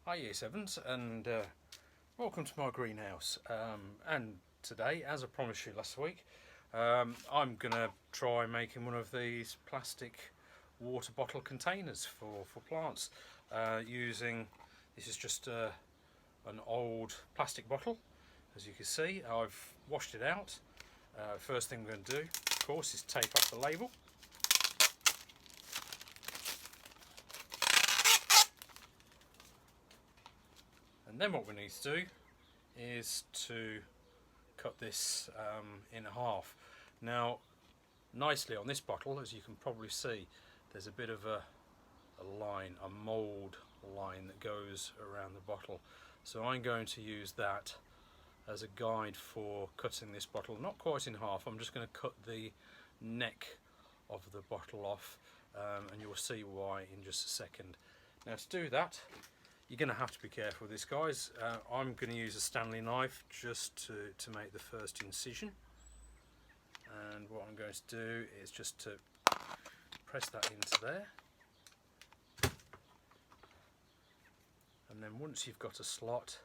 Hi Year 7s and welcome to my greenhouse, and today, as I promised you last week, I'm going to try making one of these plastic water bottle containers for plants using, this is just an old plastic bottle. As you can see, I've washed it out. First thing we're going to do, of course, is tape off the label. And then what we need to do is to cut this in half. Now, nicely on this bottle, as you can probably see, there's a bit of a line, a mould line that goes around the bottle. So I'm going to use that as a guide for cutting this bottle, not quite in half. I'm just going to cut the neck of the bottle off, and you'll see why in just a second. Now, to do that, you're going to have to be careful with this, guys. I'm going to use a Stanley knife just to make the first incision, and what I'm going to do is just to press that into there, and then once you've got a slot,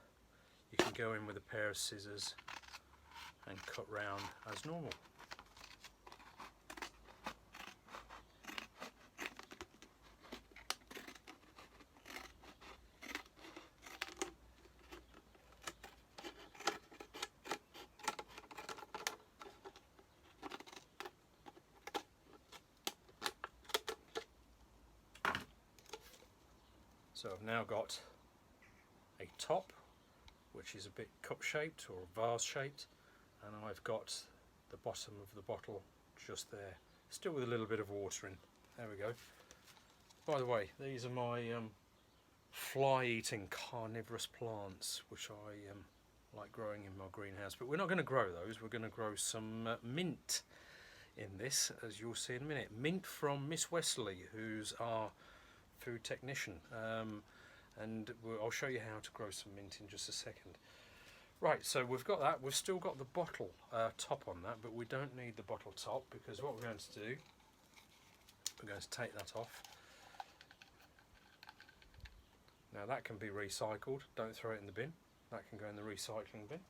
you can go in with a pair of scissors and cut round as normal. So I've now got a top which is a bit cup shaped or vase shaped, and I've got the bottom of the bottle just there, still with a little bit of water in. There we go. By the way, these are my fly eating carnivorous plants which I like growing in my greenhouse, but we're not going to grow those. We're going to grow some mint in this, as you'll see in a minute. Mint from Miss Wesley, who's our food technician, and I'll show you how to grow some mint in just a second. Right, so we've got that. We've still got the bottle top on that, but we don't need the bottle top, because what we're going to do, we're going to take that off. Now that can be recycled, don't throw it in the bin, that can go in the recycling bin.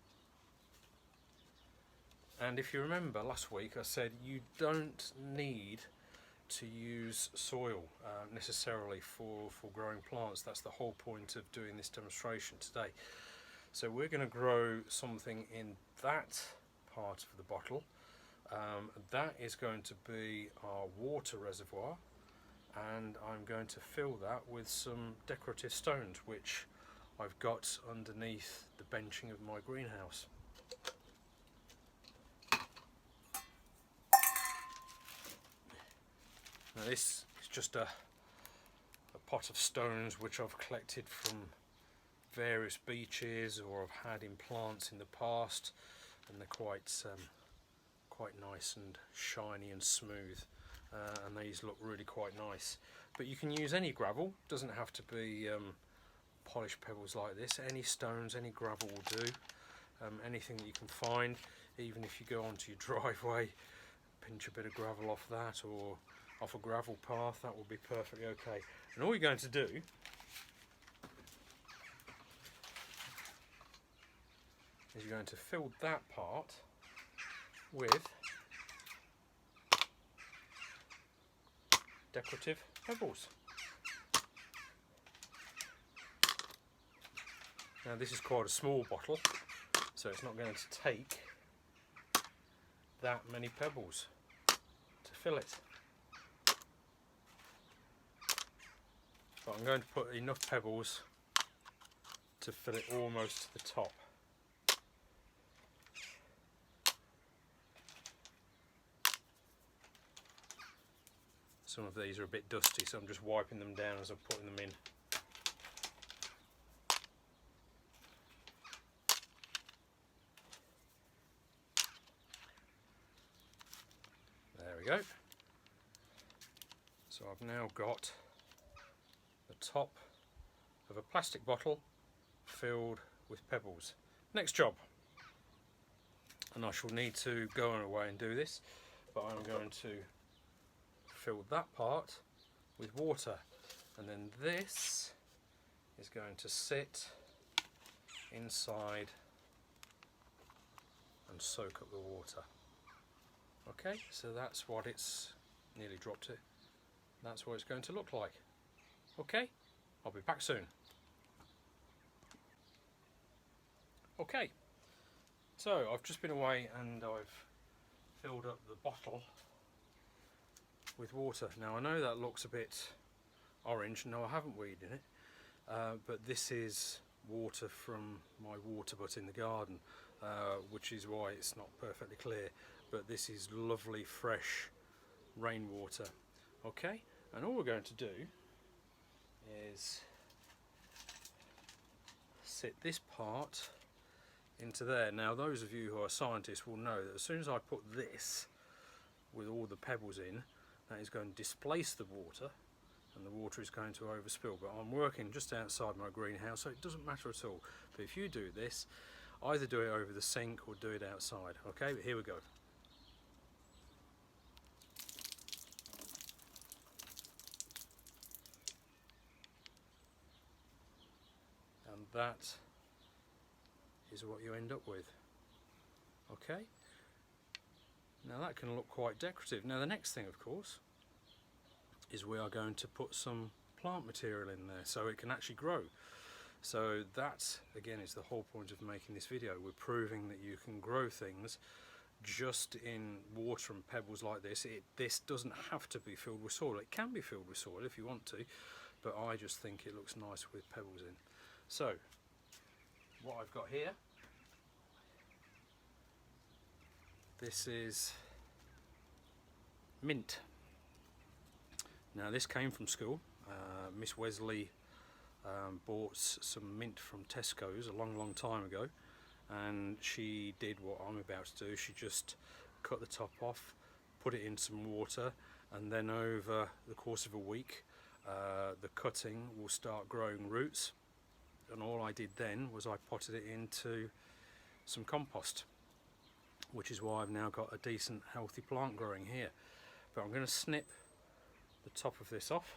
And if you remember last week, I said you don't need to use soil necessarily for growing plants. That's the whole point of doing this demonstration today. So we're going to grow something in that part of the bottle. That is going to be our water reservoir, and I'm going to fill that with some decorative stones which I've got underneath the benching of my greenhouse. Now this is just a pot of stones which I've collected from various beaches or I've had in plants in the past, and they're quite nice and shiny and smooth, and these look really quite nice. But you can use any gravel, doesn't have to be polished pebbles like this. Any stones, any gravel will do, anything that you can find. Even if you go onto your driveway, pinch a bit of gravel off that, or off a gravel path, that will be perfectly okay. And all you're going to do is you're going to fill that part with decorative pebbles. Now this is quite a small bottle, so it's not going to take that many pebbles to fill it. But I'm going to put enough pebbles to fill it almost to the top. Some of these are a bit dusty, so I'm just wiping them down as I'm putting them in. There we go. So I've now got the top of a plastic bottle filled with pebbles. Next job, and I shall need to go away and do this, but I'm going to fill that part with water, and then this is going to sit inside and soak up the water. Okay, so that's what it's nearly dropped it. That's what it's going to look like. Okay, I'll be back soon. Okay, so I've just been away and I've filled up the bottle with water. Now I know that looks a bit orange. No, I haven't weeded it, but this is water from my water butt in the garden, which is why it's not perfectly clear, but this is lovely fresh rainwater. Okay, and all we're going to do is sit this part into there. Now those of you who are scientists will know that as soon as I put this with all the pebbles in, that is going to displace the water and the water is going to overspill. But I'm working just outside my greenhouse, so it doesn't matter at all. But if you do this, either do it over the sink or do it outside. Okay, but here we go. And that is what you end up with. Okay, now that can look quite decorative. Now the next thing, of course, is we are going to put some plant material in there so it can actually grow. So that again is the whole point of making this video. We're proving that you can grow things just in water and pebbles like this. This doesn't have to be filled with soil. It can be filled with soil if you want to, but I just think it looks nice with pebbles in. So what I've got here, this is mint. Now this came from school. Miss Wesley bought some mint from Tesco's a long time ago, and she did what I'm about to do. She just cut the top off, put it in some water, and then over the course of a week the cutting will start growing roots. And all I did then was I potted it into some compost, which is why I've now got a decent healthy plant growing here. But I'm going to snip the top of this off.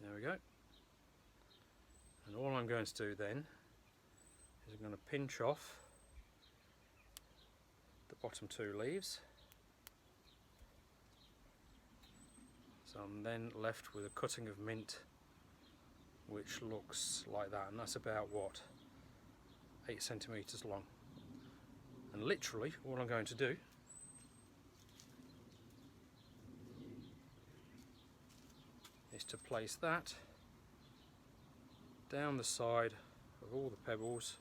There we go. And all I'm going to do then is I'm going to pinch off the bottom two leaves. So I'm then left with a cutting of mint which looks like that, and that's about what, 8 centimeters long. And literally all I'm going to do is to place that down the side of all the pebbles.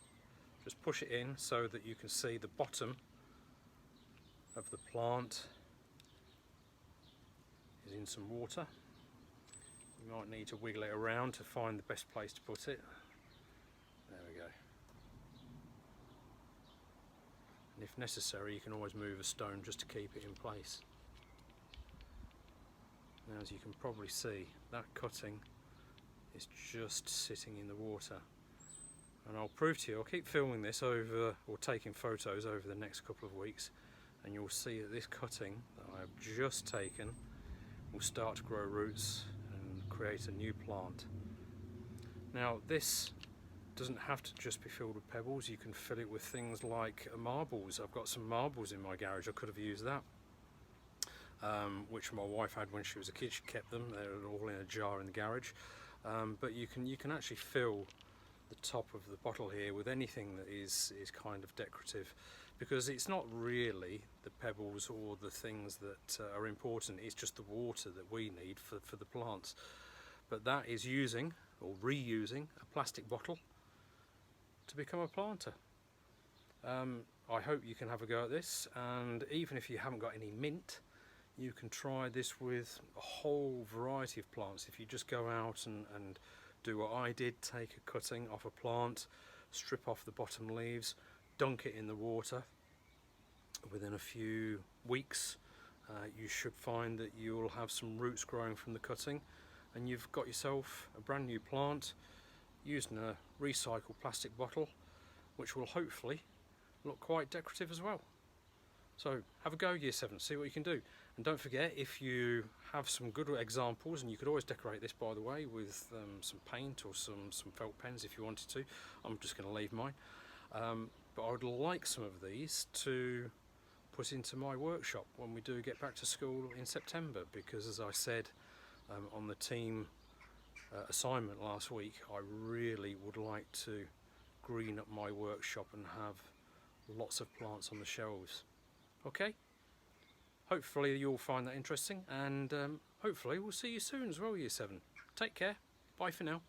Just push it in so that you can see the bottom of the plant is in some water. You might need to wiggle it around to find the best place to put it. There we go. And if necessary, you can always move a stone just to keep it in place. Now, as you can probably see, that cutting is just sitting in the water. And I'll prove to you, I'll keep filming this over, or taking photos over the next couple of weeks, and you'll see that this cutting that I've just taken will start to grow roots and create a new plant. Now this doesn't have to just be filled with pebbles. You can fill it with things like marbles. I've got some marbles in my garage. I could have used that, which my wife had when she was a kid. She kept them. They're all in a jar in the garage. But you can actually fill the top of the bottle here with anything that is kind of decorative, because it's not really the pebbles or the things that are important. It's just the water that we need for the plants. But that is using or reusing a plastic bottle to become a planter. I hope you can have a go at this, and even if you haven't got any mint, you can try this with a whole variety of plants. If you just go out and do what I did, take a cutting off a plant, strip off the bottom leaves, dunk it in the water, within a few weeks you should find that you'll have some roots growing from the cutting, and you've got yourself a brand new plant used in a recycled plastic bottle, which will hopefully look quite decorative as well. So have a go, Year 7, see what you can do. And don't forget, if you have some good examples, and you could always decorate this, by the way, with some paint or some felt pens if you wanted to. I'm just going to leave mine. But I would like some of these to put into my workshop when we do get back to school in September, because as I said on the team assignment last week, I really would like to green up my workshop and have lots of plants on the shelves. Okay, hopefully you'll find that interesting, and hopefully we'll see you soon as well, Year 7. Take care, bye for now.